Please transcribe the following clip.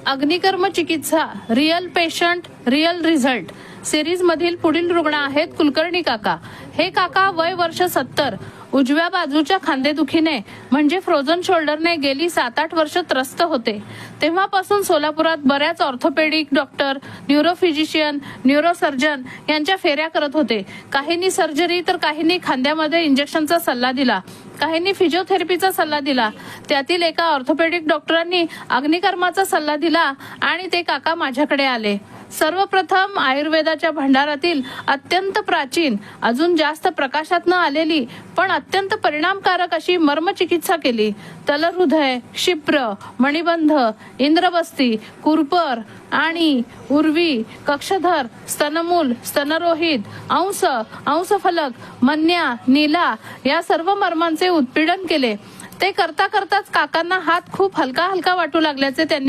अग्निकर्म चिकित्सा real patient real result series मधील पुढील रुग्ण आहेत कुलकर्णी काका। हे काका वय वर्ष 70, उजव्या बाजूच्या खांदेदुखीने म्हणजे फ्रोझन शोल्डरने गेली 7-8 वर्ष त्रस्त होते। तेव्हापासून सोलापुरात बऱ्याच ऑर्थोपेडिक डॉक्टर, न्यूरोफिजिशियन, न्यूरोसर्जन यांच्या फेऱ्या करत होते। काहींनी सर्जरी तर काहींनी खांद्यामध्ये इंजेक्शनचा सल्ला दिला, काहींनी फिजिओथेरपीचा सल्ला दिला। त्यातील एका ऑर्थोपेडिक डॉक्टरांनी अग्निकर्माचा सल्ला दिला आणि ते काका माझ्याकडे आले। सर्वप्रथम आयुर्वेदाच्या भंडारातील अत्यंत प्राचीन, अजून जास्त प्रकाशात न आलेली पण अत्यंत परिणामकारक अशी मर्मचिकित्सा केली। तलहृदय, क्षिप्र, मणिबंध, इंद्रबस्ती, कुरपर आणि उर्वी, कक्षधर, स्तनमूल, स्तनरोहित, अंश, अंशफलक, मन्या, नीला या सर्व मर्मांचे उत्पीडन केले। ते करता करताच काकांना हात खूप हलका हलका वाटू लागल्याचे त्यांनी